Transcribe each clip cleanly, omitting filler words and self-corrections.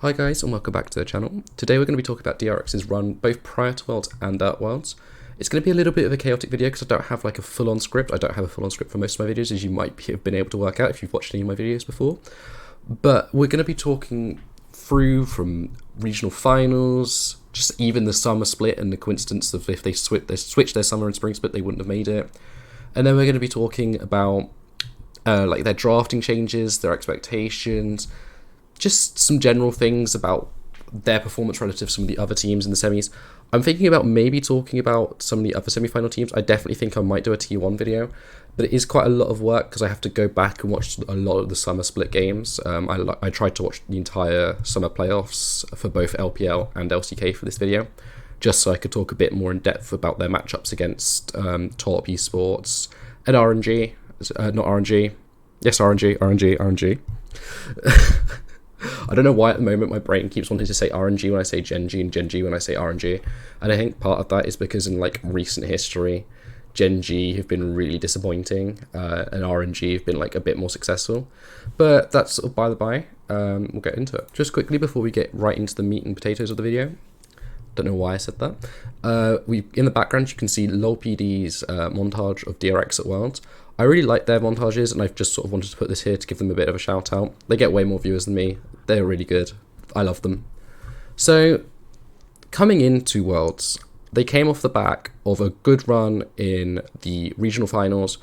Hi guys and welcome back to the channel. Today we're going to be talking about DRX's run both prior to Worlds and at Worlds. It's going to be a little bit of a chaotic video because I don't have like a full-on script. I don't have a full-on script for most of my videos, as you might have been able to work out if you've watched any of my videos before. But we're going to be talking through from regional finals, just even the summer split and the coincidence of if they switched their summer and spring split they wouldn't have made it. And then we're going to be talking about like their drafting changes, their expectations, just some general things about their performance relative to some of the other teams in the semis. I'm thinking about maybe talking about some of the other semi-final teams. I definitely think I might do a T1 video, but it is quite a lot of work because I have to go back and watch a lot of the summer split games. I tried to watch the entire summer playoffs for both LPL and LCK for this video, just so I could talk a bit more in depth about their matchups against top esports and RNG. Not RNG. Yes, RNG. I don't know why at the moment my brain keeps wanting to say RNG when I say Gen.G and Gen.G when I say RNG, and I think part of that is because in like recent history, Gen.G have been really disappointing, and RNG have been like a bit more successful, but that's sort of by the by. We'll get into it. Just quickly before we get right into the meat and potatoes of the video, don't know why I said that. In the background you can see LolPD's montage of DRX at Worlds. I really like their montages, and I've just sort of wanted to put this here to give them a bit of a shout out. They get way more viewers than me. They're really good. I love them. So, coming into Worlds, they came off the back of a good run in the regional finals,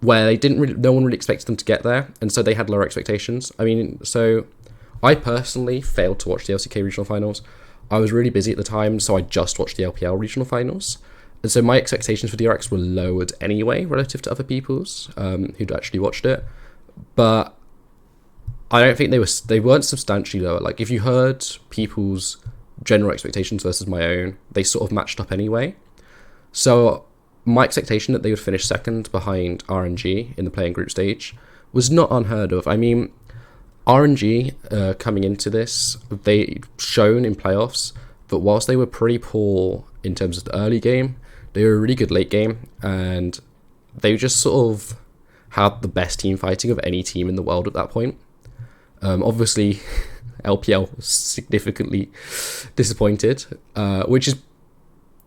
where no one really expected them to get there, and so they had lower expectations. I mean, so I personally failed to watch the LCK regional finals. I was really busy at the time, so I just watched the LPL regional finals. And so my expectations for DRX were lowered anyway relative to other people's who'd actually watched it. But I don't think they weren't substantially lower. Like if you heard people's general expectations versus my own, they sort of matched up anyway. So my expectation that they would finish second behind RNG in the playing group stage was not unheard of. I mean, RNG coming into this, they shown in playoffs that whilst they were pretty poor in terms of the early game, they were a really good late game, and they just sort of had the best team fighting of any team in the world at that point. Obviously, LPL was significantly disappointed, which is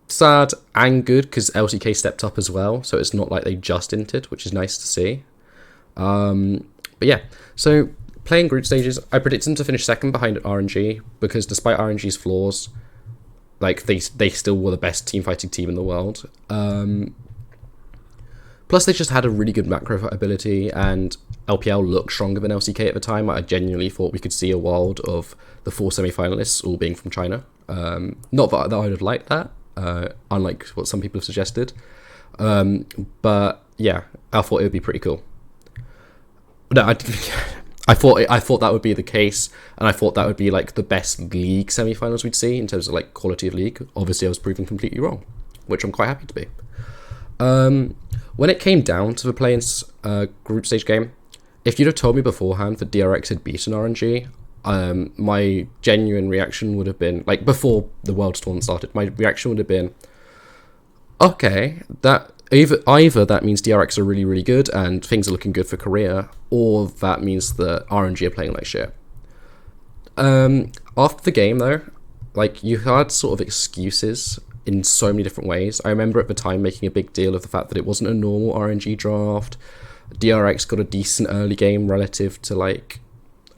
sad and good because LCK stepped up as well, so it's not like they just entered, which is nice to see. But yeah, so playing group stages, I predicted them to finish second behind RNG because despite RNG's flaws, like they still were the best team fighting team in the world. Plus they just had a really good macro ability, and LPL looked stronger than LCK at the time. I genuinely thought we could see a world of the 4 semi-finalists all being from China. Not that I would have liked that, unlike what some people have suggested. But yeah, I thought it would be pretty cool. No, I thought that would be the case, and I thought that would be like the best league semi-finals we'd see in terms of like quality of league. Obviously, I was proven completely wrong, which I'm quite happy to be. When it came down to the playing group stage game, if you'd have told me beforehand that DRX had beaten RNG, my genuine reaction would have been, like before the World Tournament started, my reaction would have been, okay, that either that means DRX are really, really good and things are looking good for Korea, or that means that RNG are playing like shit. After the game though, like you had sort of excuses in so many different ways. I remember at the time making a big deal of the fact that it wasn't a normal RNG draft. DRX got a decent early game relative to like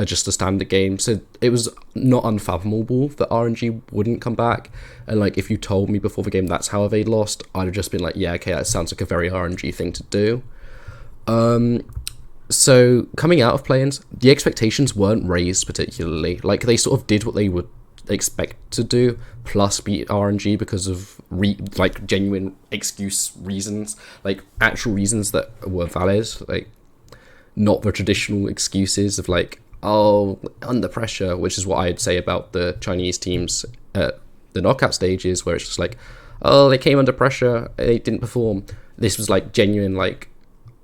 just a standard game, so it was not unfathomable that RNG wouldn't come back. And like if you told me before the game that's how they lost, I'd have just been like, yeah, okay, that sounds like a very RNG thing to do. So coming out of play-ins, the expectations weren't raised particularly. Like they sort of did what they would expect to do, plus beat RNG because of like genuine excuse reasons, like actual reasons that were valid, like not the traditional excuses of like, oh, under pressure, which is what I'd say about the Chinese teams at the knockout stages, where it's just like, oh, they came under pressure, they didn't perform. This was like genuine, like,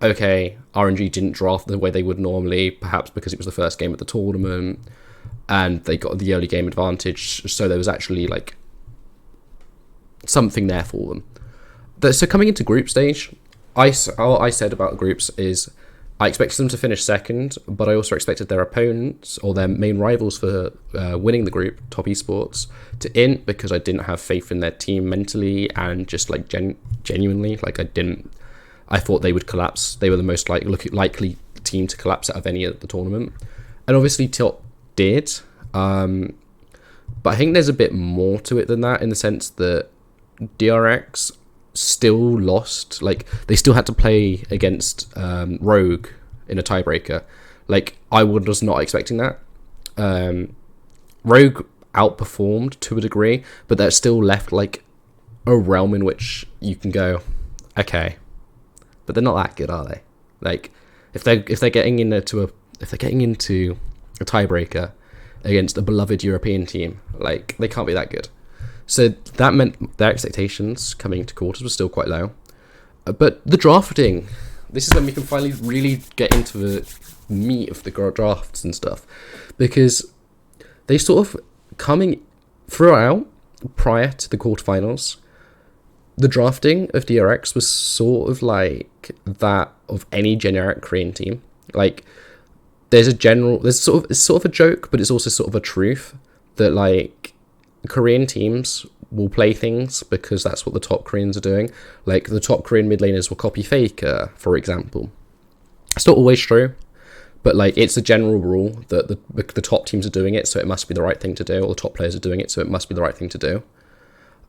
okay, RNG didn't draft the way they would normally, perhaps because it was the first game of the tournament, and they got the early game advantage, so there was actually like something there for them. So coming into group stage, all I said about the groups is I expected them to finish second, but I also expected their opponents or their main rivals for winning the group, Top Esports, to int because I didn't have faith in their team mentally and just like genuinely, like I thought they would collapse. They were the most likely team to collapse out of any of the tournament, and obviously Top did. But I think there's a bit more to it than that, in the sense that DRX still lost. Like, they still had to play against Rogue in a tiebreaker. Like, I was not expecting that. Rogue outperformed to a degree, but that still left like a realm in which you can go, okay, but they're not that good, are they? Like, if they're getting into a tiebreaker against a beloved European team, like, they can't be that good. So that meant their expectations coming to quarters were still quite low. But the drafting, this is when we can finally really get into the meat of the drafts and stuff, because they sort of coming throughout prior to the quarterfinals, the drafting of DRX was sort of like that of any generic Korean team. Like, it's sort of a joke, but it's also sort of a truth that like Korean teams will play things because that's what the top Koreans are doing. Like, the top Korean mid laners will copy Faker, for example. It's not always true, but like, it's a general rule that the top teams are doing it, so it must be the right thing to do, or the top players are doing it, so it must be the right thing to do.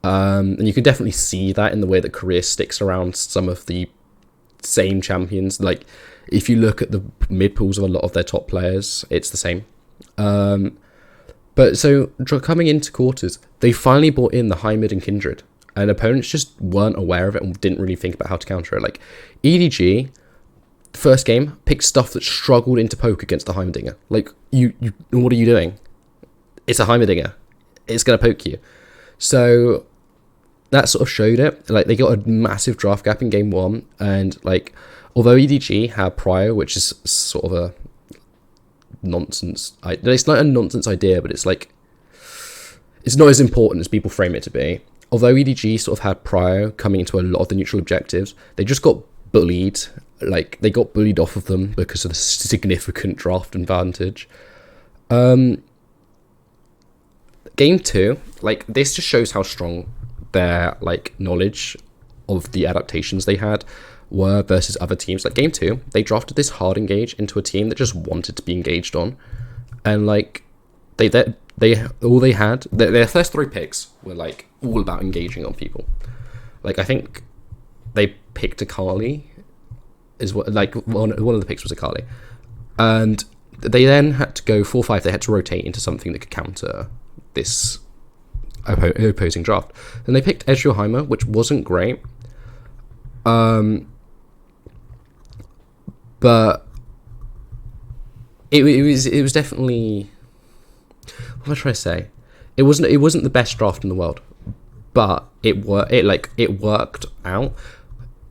And you can definitely see that in the way that Korea sticks around some of the same champions. Like, if you look at the mid pools of a lot of their top players, it's the same. But so coming into quarters, they finally brought in the high mid and Kindred, and opponents just weren't aware of it and didn't really think about how to counter it. Like, EDG, first game, picked stuff that struggled into poke against the Heimerdinger. Like, you what are you doing? It's a Heimerdinger. It's going to poke you. So that sort of showed it. Like, they got a massive draft gap in game one, and like, although EDG had Prio, which is sort of a nonsense, it's not a nonsense idea, but it's like, it's not as important as people frame it to be. Although EDG sort of had Prio coming into a lot of the neutral objectives, they just got bullied. Like, they got bullied off of them because of the significant draft advantage. Game two, like, this just shows how strong their like knowledge of the adaptations they had were versus other teams. Like, game two, they drafted this hard engage into a team that just wanted to be engaged on, and like, their first three picks were like all about engaging on people. Like, I think they picked Akali, is what, like, one of the picks was Akali, and they then had to go 4-5. They had to rotate into something that could counter this opposing draft, and they picked Ezreal Heimer, which wasn't great. But it was definitely, what am I trying to say? It wasn't the best draft in the world, but it worked out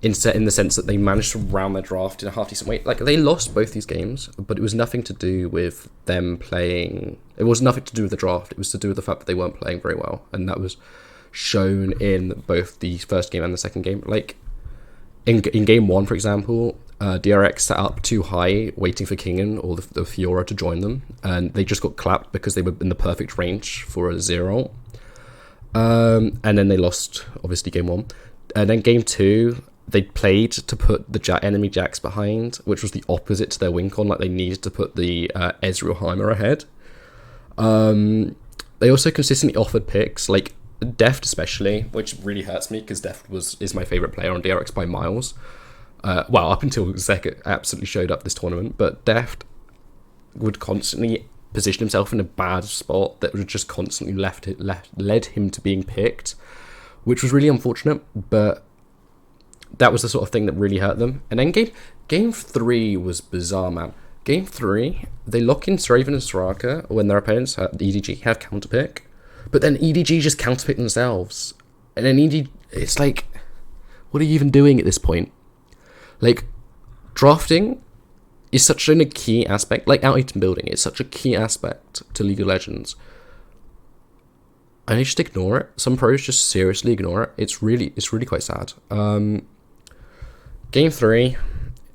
in the sense that they managed to round their draft in a half decent way. Like, they lost both these games, but it was nothing to do with them playing. It was nothing to do with the draft. It was to do with the fact that they weren't playing very well, and that was shown in both the first game and the second game. Like, in game one, for example, DRX sat up too high, waiting for Kingen or the Fiora to join them, and they just got clapped because they were in the perfect range for a 0. And then they lost, obviously, game one. And then game two, they played to put the enemy Jax behind, which was the opposite to their win con. Like, they needed to put the Ezreal Heimer ahead. They also consistently offered picks, like Deft especially, which really hurts me because Deft is my favourite player on DRX by miles. Well, up until Zeka absolutely showed up this tournament, but Deft would constantly position himself in a bad spot that would just constantly led him to being picked, which was really unfortunate, but that was the sort of thing that really hurt them. And then game 3 was bizarre, man. Game 3, they lock in Straven and Soraka when their opponents at EDG have counterpick, but then EDG just counterpick themselves. And then it's like, what are you even doing at this point? Like, drafting is such a key aspect, like out-item building, it's such a key aspect to League of Legends. And they just ignore it. Some pros just seriously ignore it. It's really quite sad. Game 3,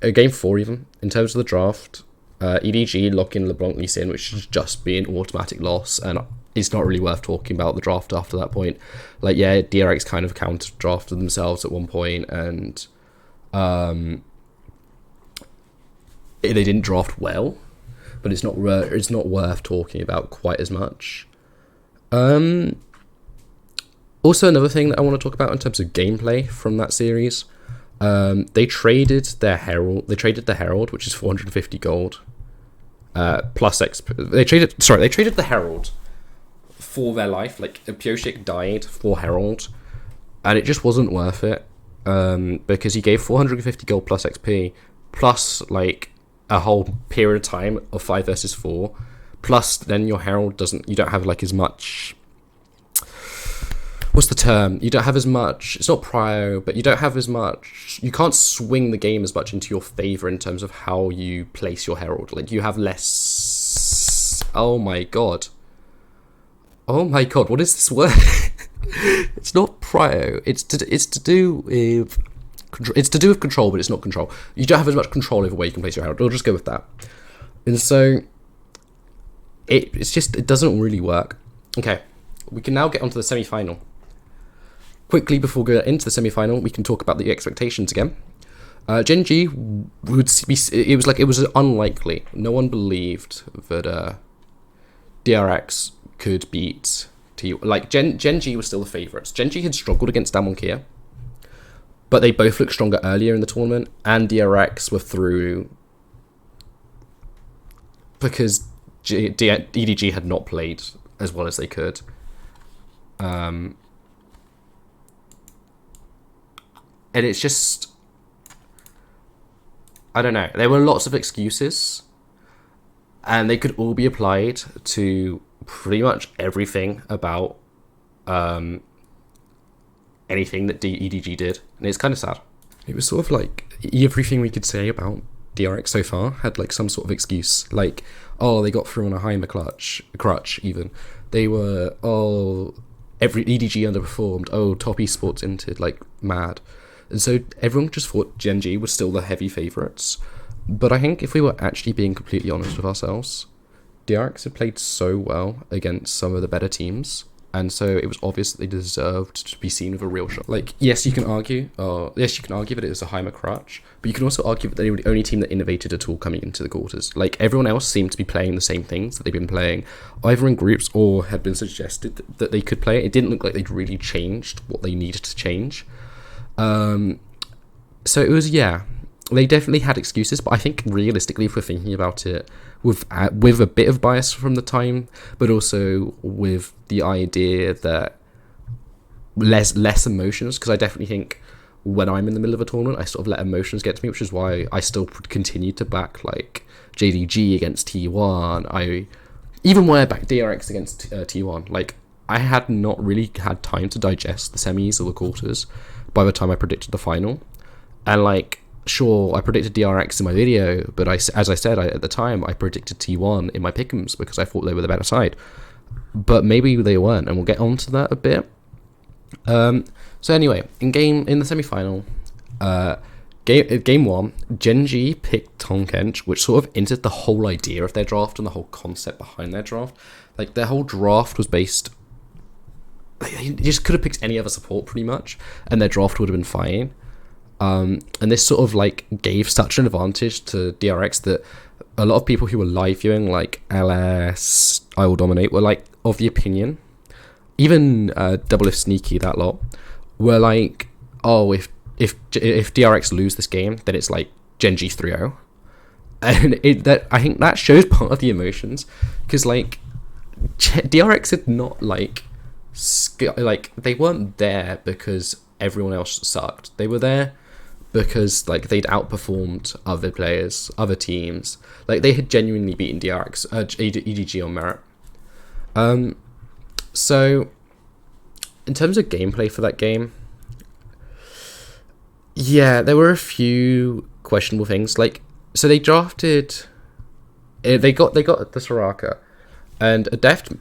game 4 even, in terms of the draft, EDG lock in LeBlanc Lee Sin, which should just be an automatic loss, and it's not really worth talking about the draft after that point. Like, yeah, DRX kind of counter drafted themselves at one point, and they didn't draft well, but it's not worth talking about quite as much. Also, another thing that I want to talk about in terms of gameplay from that series, they traded their Herald. They traded the Herald, which is 450 gold, plus XP. They traded the Herald for their life. Like, Pioshik died for Herald, and it just wasn't worth it, because he gave 450 gold plus XP, plus like a whole period of time of 5 versus 4, plus then your Herald you don't have like as much. What's the term? You don't have as much. It's not prio, but you don't have as much. You can't swing the game as much into your favor in terms of how you place your Herald. Like, you have less. Oh my god. What is this word? It's not prio. It's to do with. It's to do with control, but it's not control. You don't have as much control over where you can place your Herald. We'll just go with that. And so, it doesn't really work. Okay, we can now get onto the semi-final. Quickly, before we get into the semi-final, we can talk about the expectations again. Gen G would be. It was unlikely. No one believed that DRX could beat T. Like, Gen G was still the favourites. Gen G had struggled against Damonkia, but they both looked stronger earlier in the tournament, and DRX were through because EDG had not played as well as they could. And it's just, I don't know. There were lots of excuses, and they could all be applied to pretty much everything about anything that EDG did, and it's kind of sad. It was sort of like everything we could say about DRX so far had like some sort of excuse, like, oh, they got through on a Heimer crutch even. They were, every EDG underperformed, top esports entered like mad. And so everyone just thought Gen G was still the heavy favourites. But I think if we were actually being completely honest with ourselves, DRX had played so well against some of the better teams, and so it was obvious that they deserved to be seen with a real shot. Like, yes, you can argue that it was a Heimer crutch, but you can also argue that they were the only team that innovated at all coming into the quarters. Like, everyone else seemed to be playing the same things that they've been playing, either in groups or had been suggested that they could play. It didn't look like they'd really changed what they needed to change. So it was, yeah, they definitely had excuses, but I think realistically, if we're thinking about it with a bit of bias from the time, but also with the idea that less emotions, because I definitely think when I'm in the middle of a tournament, I sort of let emotions get to me, which is why I still continue to back like JDG against T1. Even when I back DRX against T1, like, I had not really had time to digest the semis or the quarters by the time I predicted the final. And like, sure, I predicted DRX in my video, but as I said at the time, I predicted T1 in my pick'ems because I thought they were the better side. But maybe they weren't, and we'll get onto that a bit. So anyway, in the semi-final, game 1, Gen G picked Tonkench, which sort of entered the whole idea of their draft and the whole concept behind their draft. Like, their whole draft was based. They just could have picked any other support pretty much, and their draft would have been fine. And this sort of like gave such an advantage to DRX that a lot of people who were live viewing, like LS, I Will Dominate, were like of the opinion, even Double If Sneaky, that lot, were like, oh, if DRX lose this game, then it's like Gen G 3-0. And I think that shows part of the emotions, because like DRX had not like they weren't there because everyone else sucked. They were there because like they'd outperformed other players, other teams. Like, they had genuinely beaten DRX, EDG on merit. So in terms of gameplay for that game, yeah, there were a few questionable things. Like, so they drafted, they got the Soraka and a Deft.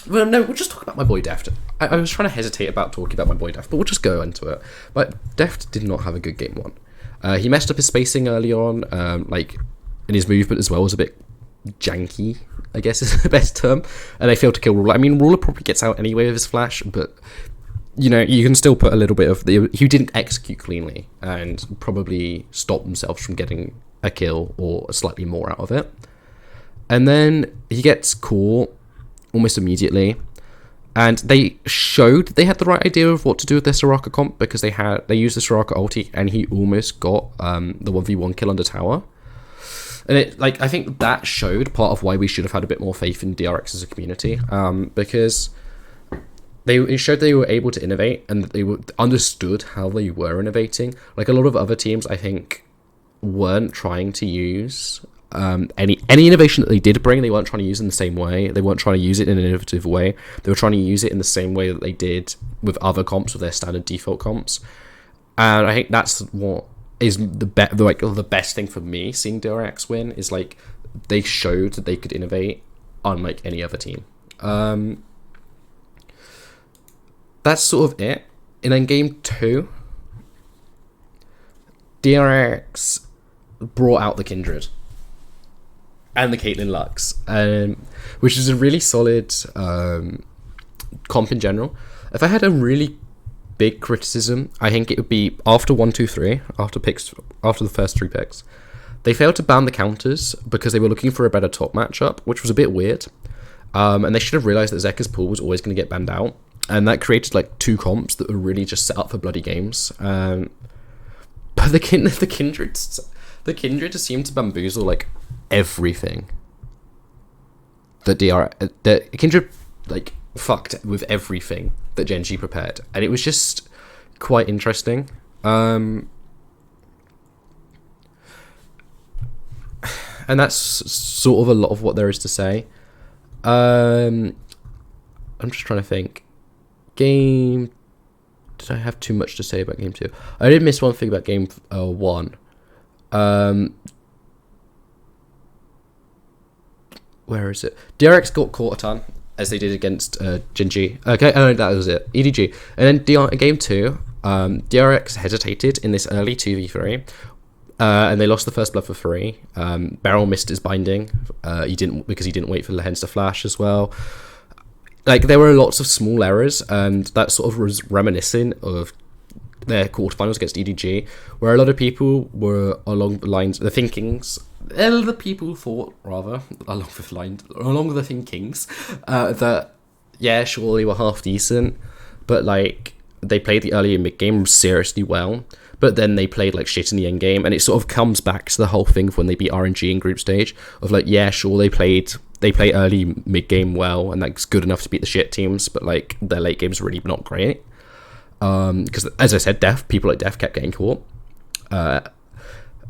Well, no, we'll just talk about my boy Deft. I was trying to hesitate about talking about my boy Deft, but we'll just go into it. But Deft did not have a good game 1. He messed up his spacing early on, like, and his movement as well was a bit janky, I guess is the best term, and they failed to kill Ruler. I mean, Ruler probably gets out anyway with his flash, but, you know, you can still put a little bit of he didn't execute cleanly, and probably stop themselves from getting a kill or slightly more out of it. And then he gets caught almost immediately, and they showed they had the right idea of what to do with their Soraka comp, because they used the Soraka ulti, and he almost got the 1v1 kill under tower. And it, like, I think that showed part of why we should have had a bit more faith in DRX as a community, because it showed they were able to innovate, and that they understood how they were innovating. Like, a lot of other teams, I think, weren't trying to use any innovation that they did bring. They weren't trying to use it in the same way. They weren't trying to use it in an innovative way. They were trying to use it in the same way that they did with other comps, with their standard default comps. And I think that's what is the best thing for me seeing DRX win, is like they showed that they could innovate unlike any other team. That's sort of it. And then game 2, DRX brought out the Kindred and the Caitlyn Lux, which is a really solid comp in general. If I had a really big criticism, I think it would be after 1, 2, 3, after the first 3 picks, they failed to ban the counters because they were looking for a better top matchup, which was a bit weird. And they should have realized that Zeka's pool was always going to get banned out, and that created like 2 comps that were really just set up for bloody games. But the Kindred just seemed to bamboozle like everything. The Kindred like fucked with everything that Gen G prepared, and it was just quite interesting. And that's sort of a lot of what there is to say. I'm just trying to think. Did I have too much to say about game 2? I did miss one thing about game 1. Where is it? DRX got caught a ton, as they did against Gen G. Okay, that was it. EDG. And then game 2, DRX hesitated in this early 2v3, and they lost the first blood for free. Beryl missed his binding. He didn't wait for Lehens to flash as well. Like, there were lots of small errors, and that sort of was reminiscent of their quarterfinals against EDG, where a lot of people were along the lines, the thinkings, other people thought, rather, along the thinkings, that, yeah, sure, they were half decent, but, like, they played the early and mid game seriously well, but then they played, like, shit in the end game, and it sort of comes back to the whole thing of when they beat RNG in group stage, of, like, yeah, sure, they play early mid game well, and that's good enough to beat the shit teams, but, like, their late game's really not great. Because, as I said, people like Deft kept getting caught. And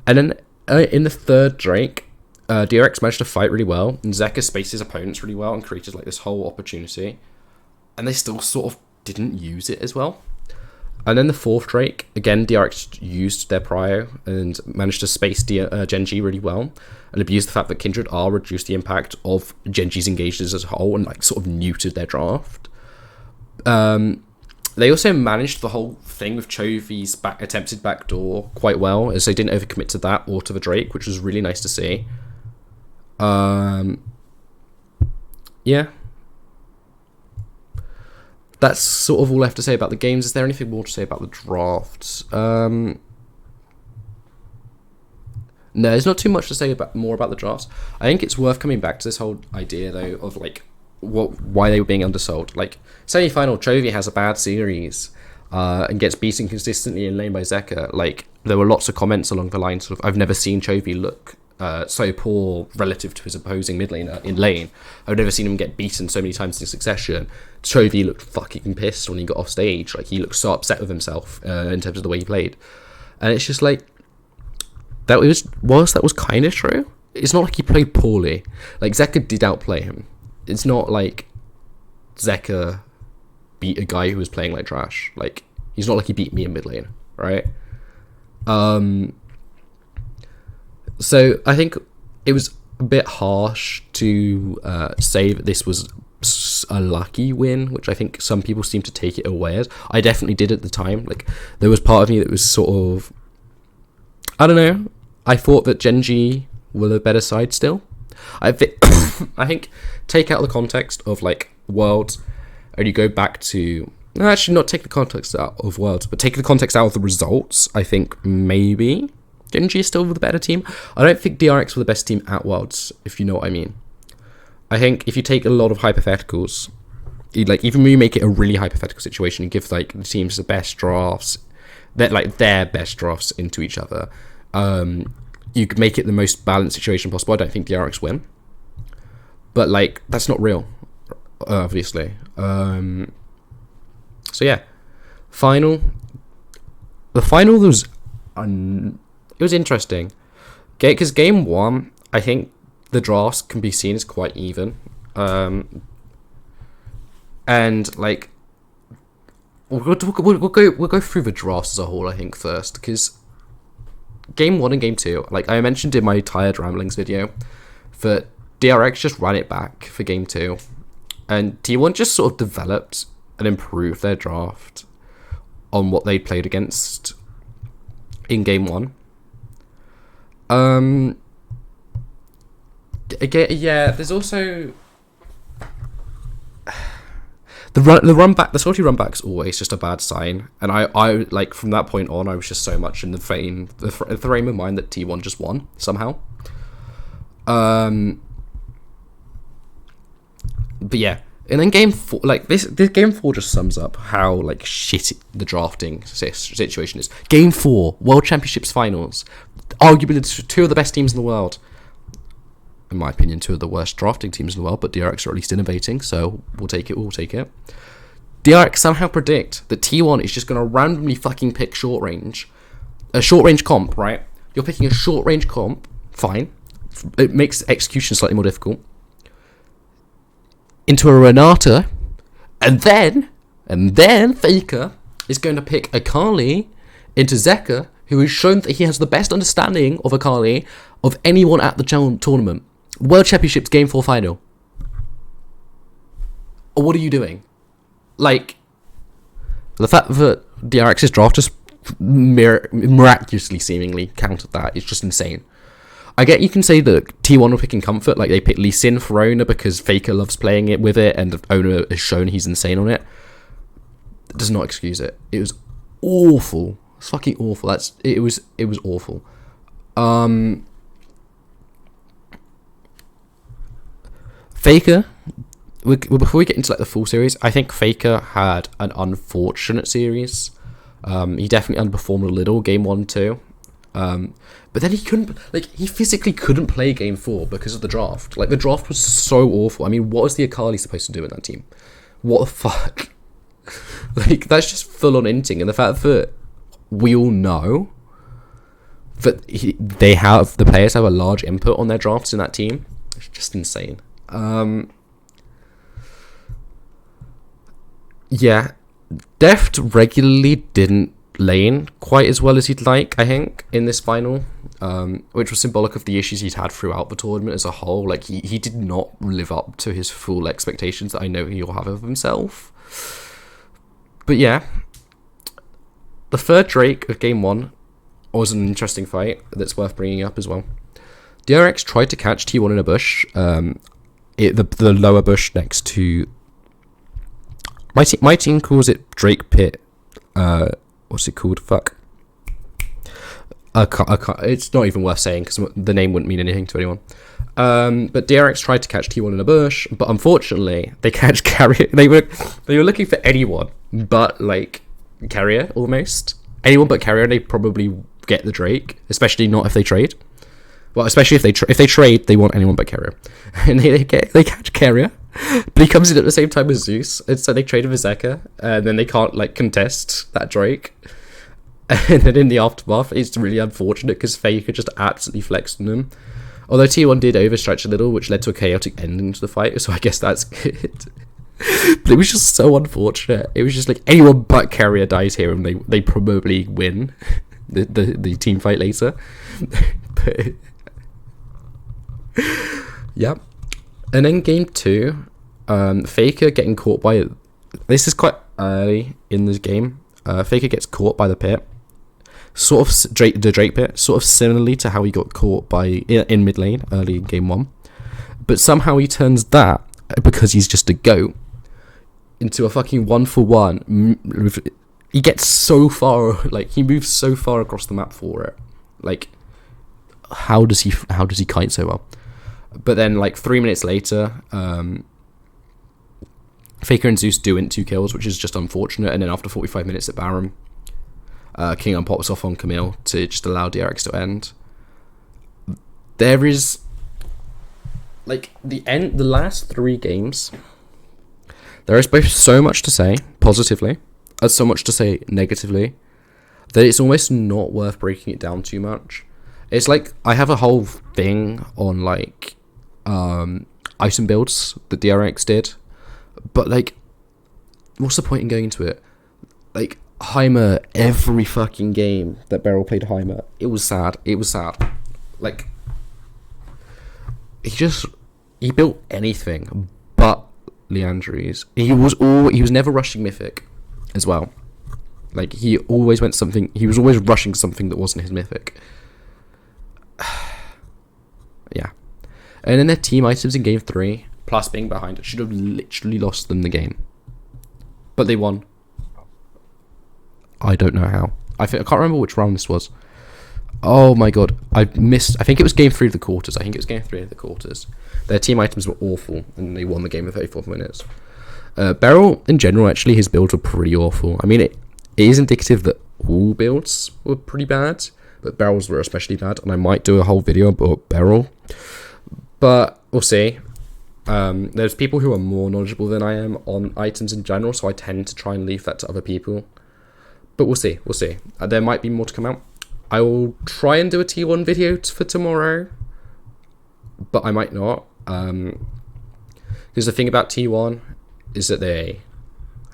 then in the third Drake, DRX managed to fight really well, and Zeka spaced his opponents really well and created like this whole opportunity, and they still sort of didn't use it as well. And then the fourth Drake, again, DRX used their prio and managed to space Gen G really well, and abused the fact that Kindred R reduced the impact of Gen G's engages as a whole and like sort of neutered their draft. They also managed the whole thing with Chovy's attempted backdoor quite well, as they didn't overcommit to that or to the Drake, which was really nice to see. Yeah. That's sort of all I have to say about the games. Is there anything more to say about the drafts? No, there's not too much to say more about the drafts. I think it's worth coming back to this whole idea, though, of like why they were being undersold. Like, semi-final, Chovy has a bad series and gets beaten consistently in lane by Zeka. Like, there were lots of comments along the lines of, I've never seen Chovy look so poor relative to his opposing mid laner in lane. I've never seen him get beaten so many times in succession. Chovy looked fucking pissed when he got off stage. Like, he looked so upset with himself in terms of the way he played. And it's just like, that was kind of true. It's not like he played poorly. Like, Zeka did outplay him. It's not like Zeka beat a guy who was playing like trash. Like, he's not like he beat me in mid lane, right? So I think it was a bit harsh to say that this was a lucky win, which I think some people seem to take it away as. I definitely did at the time. Like, there was part of me that was sort of I don't know. I thought that Genji were the better side still. I think take out the context of like Worlds, and you go back to actually not take the context out of Worlds, but take the context out of the results. I think maybe Genji is still the better team. I don't think DRX were the best team at Worlds, if you know what I mean. I think if you take a lot of hypotheticals, even when you make it a really hypothetical situation, you give like the teams the best drafts, their best drafts into each other. You could make it the most balanced situation possible. I don't think DRX win, but like that's not real, obviously. So yeah, final. The final was it was interesting, because game one, I think the drafts can be seen as quite even, and like we'll go through the drafts as a whole. I think first, because game one and game two, like I mentioned in my Tired Ramblings video, that DRX just ran it back for game two, and T1 just sort of developed and improved their draft on what they played against in game one. Again, yeah, there's also the salty run back's always just a bad sign, and I like from that point on, I was just so much in the frame of mind that T1 just won somehow. But yeah, and then game four, like this game four just sums up how like shitty the drafting situation is. Game four, World Championships finals, arguably two of the best teams in the world. In my opinion, two of the worst drafting teams in the world, but DRX are at least innovating, so we'll take it. DRX somehow predict that T1 is just going to randomly fucking pick a short range comp, right? You're picking a short range comp, fine. It makes execution slightly more difficult. Into a Renata, and then Faker is going to pick Akali into Zeka, who has shown that he has the best understanding of Akali of anyone at the tournament. World Championships Game 4 final. What are you doing? Like, the fact that DRX's draft just miraculously seemingly countered that is just insane. I get you can say that T1 were picking comfort, like they picked Lee Sin for Ona because Faker loves playing it with it, and Ona has shown he's insane on it. It does not excuse it. It was awful. It's fucking awful. It was awful. Faker, before we get into like the full series, I think Faker had an unfortunate series. He definitely underperformed a little game 1-2. But then he physically couldn't play game 4 because of the draft. Like, the draft was so awful. I mean, what was the Akali supposed to do in that team? What the fuck? Like, that's just full on inting. And the fact that we all know that the players have a large input on their drafts in that team, it's just insane. Yeah, Deft regularly didn't lane quite as well as he'd like, I think, in this final, which was symbolic of the issues he'd had throughout the tournament as a whole. Like, he did not live up to his full expectations that I know he'll have of himself. But yeah, the third Drake of game 1 was an interesting fight that's worth bringing up as well. DRX tried to catch T1 in a bush, the lower bush next to... My team calls it Drake Pit. What's it called? Fuck. I can't, it's not even worth saying because the name wouldn't mean anything to anyone. But DRX tried to catch T1 in a bush, but unfortunately they catch Carrier. They were looking for anyone but like Carrier, almost anyone but Carrier. They probably get the Drake, especially not if they trade. Well, especially if they trade, they want anyone but Carrier, and they catch Carrier, but he comes in at the same time as Zeus, and so they trade with Zeka, and then they can't like contest that Drake, and then in the aftermath, it's really unfortunate because Faker just absolutely flexed on them. Although T1 did overstretch a little, which led to a chaotic ending to the fight, so I guess that's good. But it was just so unfortunate. It was just like anyone but Carrier dies here, and they probably win the team fight later. But yeah, and then game 2, Faker getting caught by... This is quite early in this game. Faker gets caught by the pit. the Drake bit, sort of similarly to how he got caught in mid lane early in game 1. But somehow he turns that, because he's just a goat, into a fucking 1-for-1. He gets so far, like, he moves so far across the map for it. Like, how does he kite so well? But then, like, 3 minutes later, Faker and Zeus do int 2 kills, which is just unfortunate. And then after 45 minutes at Baron, King pops off on Camille to just allow DRX to end. There is, like, the last 3 games, there is both so much to say positively and so much to say negatively that it's almost not worth breaking it down too much. It's like, I have a whole thing on, like, item builds that DRX did, but, like, what's the point in going into it? Like, Heimer, every fucking game that Beryl played Heimer, it was sad. Like, he built anything but Leandries. He was never rushing Mythic as well. Like, he was always rushing something that wasn't his Mythic. Yeah. And then their team items in game 3, plus being behind it, should have literally lost them the game. But they won. I don't know how. I can't remember which round this was. Oh my god, I think it was game 3 of the quarters. Their team items were awful, and they won the game in 34 minutes. Beryl, in general, actually, his builds were pretty awful. I mean, it is indicative that all builds were pretty bad, but Beryl's were especially bad, and I might do a whole video about Beryl. But we'll see. There's people who are more knowledgeable than I am on items in general, so I tend to try and leave that to other people. But we'll see. There might be more to come out. I will try and do a T1 video for tomorrow, but I might not. Because the thing about T1 is that they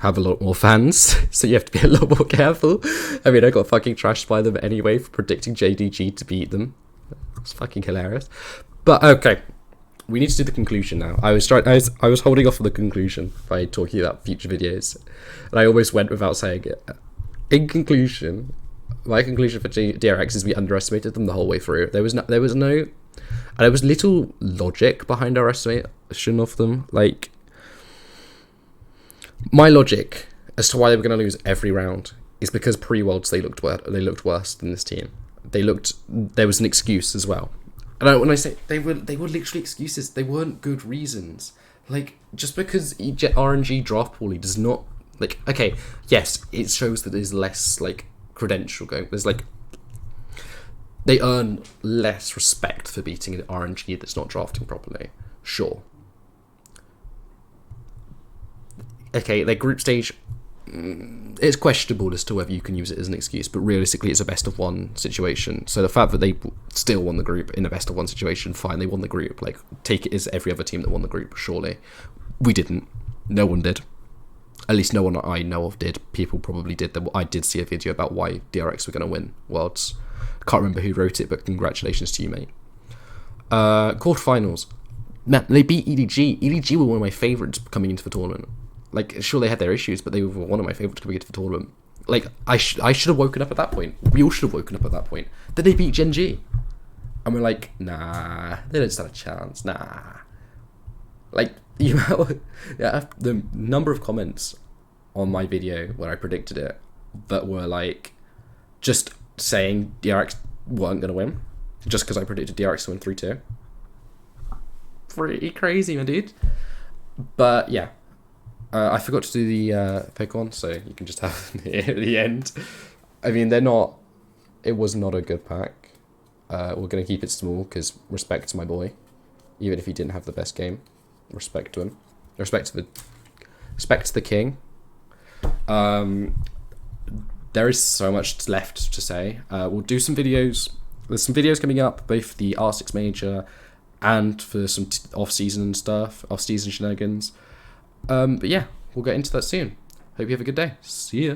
have a lot more fans, so you have to be a lot more careful. I mean, I got fucking trashed by them anyway for predicting JDG to beat them. It's fucking hilarious. But okay, we need to do the conclusion now. I was holding off on the conclusion by talking about future videos, and I almost went without saying it. In conclusion, my conclusion for DRX is we underestimated them the whole way through. There was little logic behind our estimation of them. Like, my logic as to why they were going to lose every round is because pre-worlds they looked worse than this team. There was an excuse as well. And when I say they were literally excuses, they weren't good reasons. Like, just because RNG draft poorly does not, like, okay, yes, it shows that there's less, like, credential going. There's, like, they earn less respect for beating an RNG that's not drafting properly. Sure. Okay, their group stage, it's questionable as to whether you can use it as an excuse, but realistically it's a best of 1 situation. So the fact that they still won the group in a best of 1 situation, fine, they won the group. Like, take it as every other team that won the group, surely. We didn't. No one did. At least no one I know of did. People probably did. I did see a video about why DRX were going to win Worlds. Can't remember who wrote it, but congratulations to you, mate. Quarterfinals. Man, they beat EDG. EDG were one of my favourites coming into the tournament. Like, sure, they had their issues, but they were one of my favourites coming into the tournament. Like, I should have woken up at that point. We all should have woken up at that point. Then they beat Gen G. And we're like, nah, they don't stand a chance. Nah. Like, the number of comments on my video where I predicted it that were, like, just saying DRX weren't going to win. Just because I predicted DRX to win 3-2. Pretty crazy, my dude. But, yeah. I forgot to do the pick on, so you can just have it at the end. I mean, it was not a good pack. We're going to keep it small, because respect to my boy. Even if he didn't have the best game. Respect to him. Respect to the king. There is so much left to say. We'll do some videos. There's some videos coming up, both the R6 Major and for some off-season stuff, off-season shenanigans. But yeah, we'll get into that soon. Hope you have a good day. See ya.